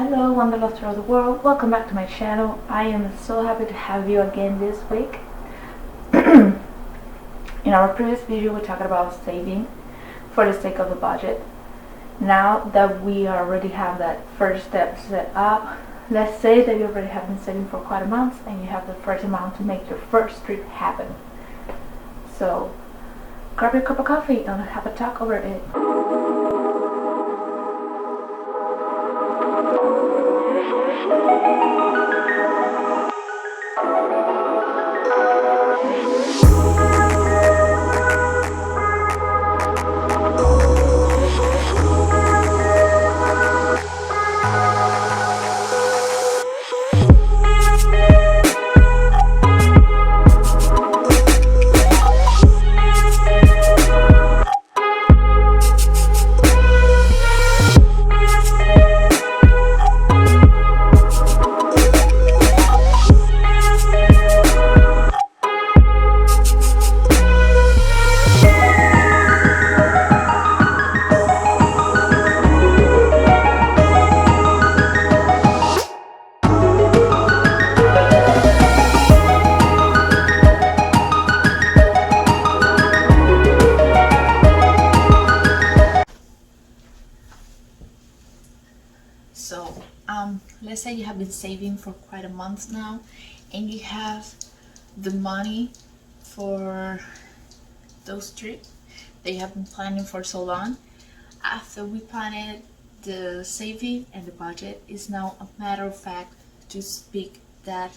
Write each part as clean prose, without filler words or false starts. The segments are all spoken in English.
Hello, wanderlust throughout the world. Welcome back to my channel. I am so happy to have you again this week. In our previous video, we talked about saving for the sake of the budget. Now that we already have that first step set up, let's say that you already have been saving for quite a month and you have the first amount to make your first trip happen. So, grab your cup of coffee and have a talk over it. So, let's say you have been saving for quite a month now and you have the money for those trips that you have been planning for so long. After we planned the saving and the budget, is now a matter of fact to pick that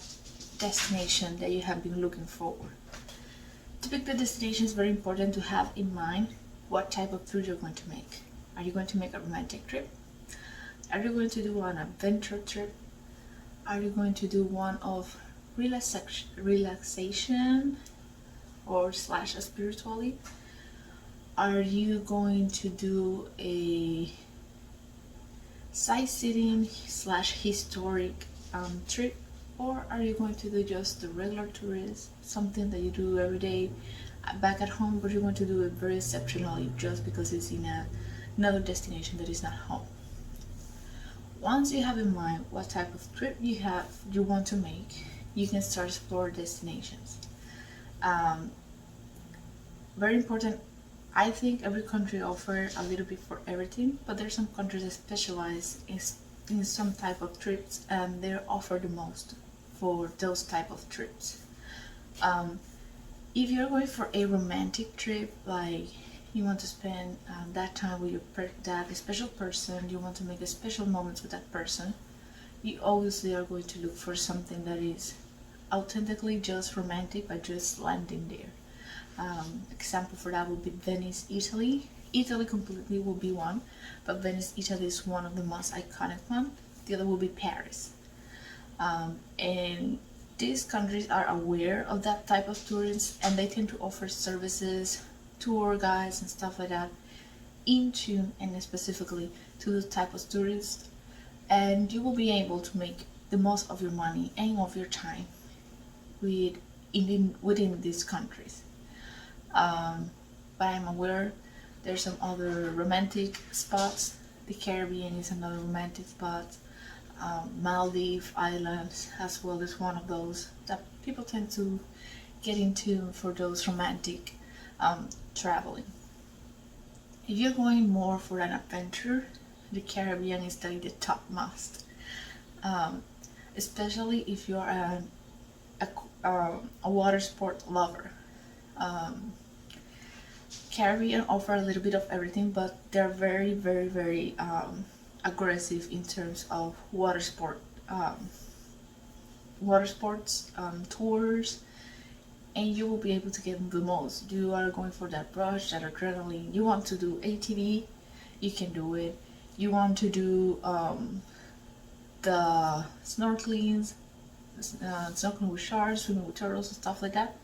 destination that you have been looking for. To pick the destination is very important to have in mind what type of trip you're going to make. Are you going to make a romantic trip? Are you going to do an adventure trip? Are you going to do one of relaxation or slash spiritually? Are you going to do a sightseeing slash historic trip? Or are you going to do just the regular tourist, something that you do every day back at home, but you're going to do it very exceptionally just because it's in another destination that is not home? Once you have in mind what type of trip you want to make, you can start explore destinations. Very important. I think every country offers a little bit for everything, but there's some countries that specialize in some type of trips and they offer the most for those type of trips. If you're going for a romantic trip, like you want to spend that time with that special person, you want to make a special moments with that person, you obviously are going to look for something that is authentically just romantic by just landing there. Example for that would be Venice, Italy. Italy completely will be one, but Venice, Italy is one of the most iconic one. The other will be Paris. And these countries are aware of that type of tourists and they tend to offer services, tour guides and stuff like that in tune and specifically to the type of tourists, and you will be able to make the most of your money and of your time within these countries. But I'm aware there's some other romantic spots. The Caribbean is another romantic spot. Maldives Islands as well is one of those that people tend to get into for those romantic traveling. If you're going more for an adventure, the Caribbean is like the topmost, especially if you're a water sport lover. Caribbean offer a little bit of everything, but they're very, very, very aggressive in terms of water sports tours, and you will be able to get the most. You are going for that rush, that adrenaline. You want to do ATV, you can do it. You want to do the snorkeling with sharks, swimming with turtles and stuff like that,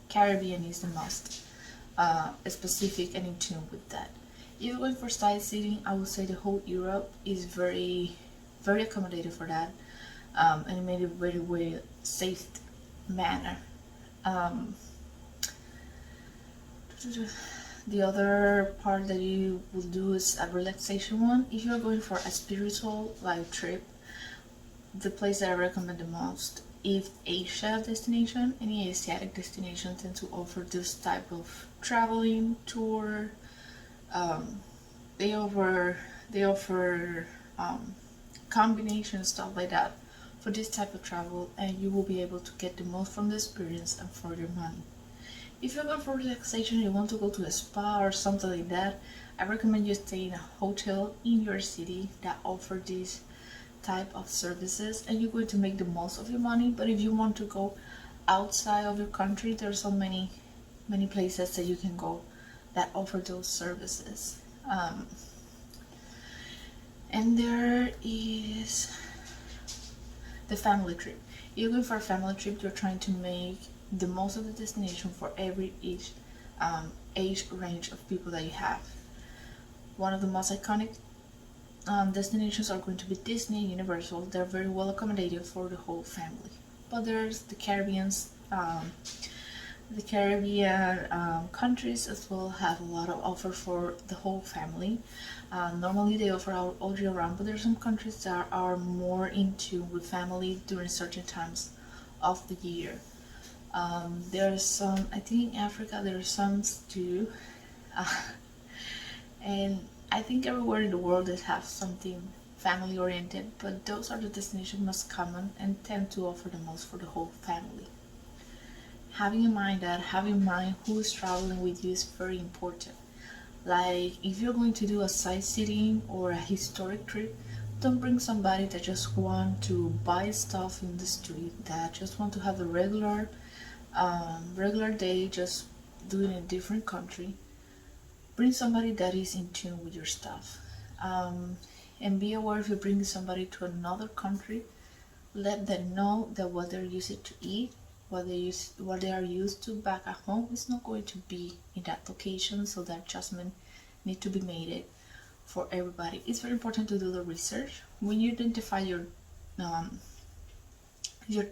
Caribbean is the must. Specific and in tune with that. If you're going for sightseeing, I would say the whole Europe is very, very accommodated for that, and made it very, very safe manner. The other part that you will do is a relaxation one. If you're going for a spiritual like trip, the place that I recommend the most, if Asia destination, any Asiatic destination tend to offer this type of traveling tour. Um, they offer combination stuff like that for this type of travel, and you will be able to get the most from the experience and for your money. If you're going for relaxation, you want to go to a spa or something like that, I recommend you stay in a hotel in your city that offer these type of services, and you're going to make the most of your money. But if you want to go outside of your country, there's so many places that you can go that offer those services. And there is the family trip. You're going for a family trip, you're trying to make the most of the destination for every age range of people that you have. One of the most iconic destinations are going to be Disney, Universal. They're very well accommodated for the whole family. But there's the Caribbean countries as well have a lot of offer for the whole family. Normally they offer all year round, but there's some countries that are more into with family during certain times of the year. There's some, I think in Africa there's some too, and I think everywhere in the world they have something family oriented, but those are the destinations most common and tend to offer the most for the whole family. Having in mind who is traveling with you is very important. Like if you're going to do a sightseeing or a historic trip, don't bring somebody that just want to buy stuff in the street, that just want to have a regular day, just doing in a different country. Bring somebody that is in tune with your stuff. And be aware if you're bringing somebody to another country, let them know that what they're used to eat, what they are used to back at home is not going to be in that location, so that adjustment need to be made for everybody. It's very important to do the research when you identify your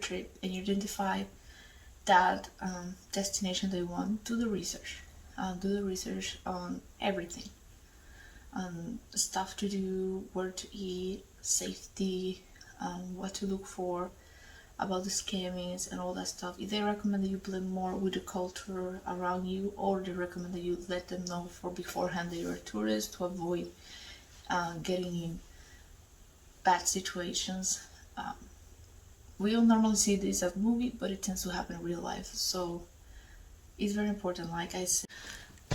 trip and you identify that destination that you want. Do the research. Do the research on everything, stuff to do, where to eat, safety, what to look for, about the scammings and all that stuff. If they recommend that you blend more with the culture around you, or they recommend that you let them know for beforehand that you're a tourist to avoid getting in bad situations. We don't normally see this as movie, but it tends to happen in real life. So it's very important, like I said,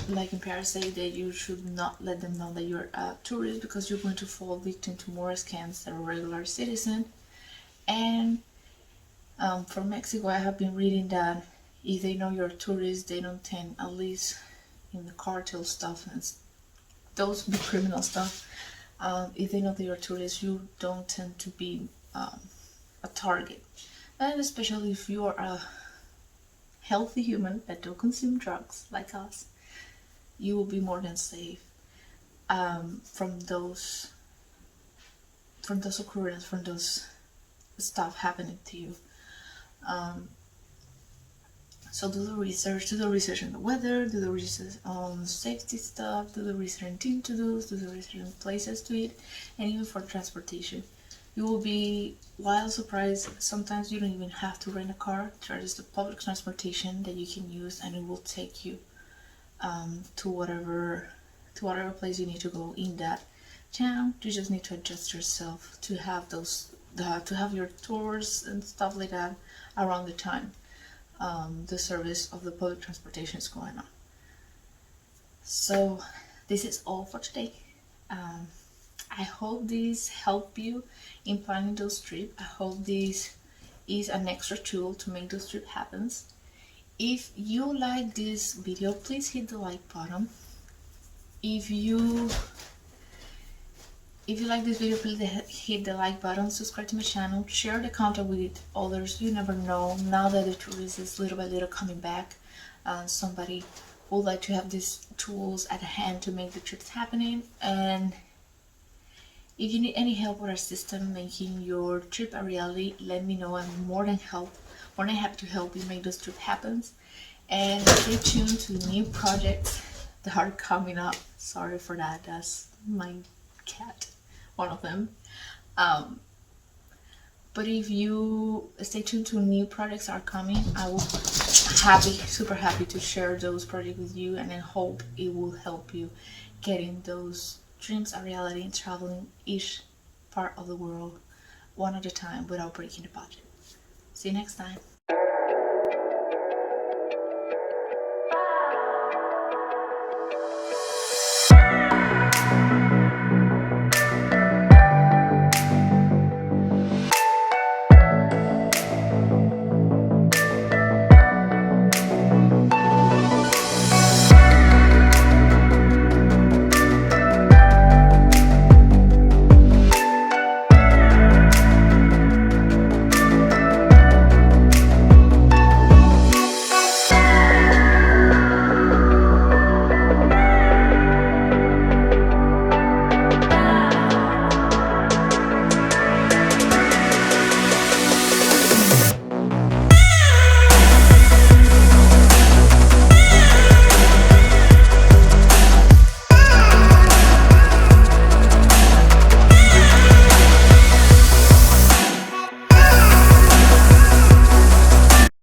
like in Paris say, that you should not let them know that you're a tourist, because you're going to fall victim to more scams than a regular citizen. And from Mexico, I have been reading that if they know you're a tourist, they don't tend, at least in the cartel stuff and those big criminal stuff, if they know that you're a tourist, you don't tend to be a target. And especially if you are a healthy human that don't consume drugs like us, you will be more than safe from those occurrences, from those stuff happening to you. So do the research on the weather, do the research on safety stuff, do the research on things to do, do the research on places to eat, and even for transportation. You will be wild surprised. Sometimes you don't even have to rent a car. There is the public transportation that you can use, and it will take you to whatever place you need to go in that town. You just need to adjust yourself to have to have your tours and stuff like that around the time the service of the public transportation is going on. So this is all for today. I hope this helped you in planning those trips. I hope this is an extra tool to make those trips happen. If you like this video, please hit the like button. If you like this video, please hit the like button, subscribe to my channel, share the content with others. You never know, now that the tourism is little by little coming back, somebody would like to have these tools at hand to make the trips happening. And if you need any help or assistance making your trip a reality, let me know. I'm more than happy to help you make those trips happen. And stay tuned to new projects that are coming up. Sorry for that, that's my cat, one of them. But if you stay tuned to new projects are coming, I will super happy to share those projects with you, and I hope it will help you getting those dreams a reality and traveling each part of the world one at a time without breaking the budget. See you next time.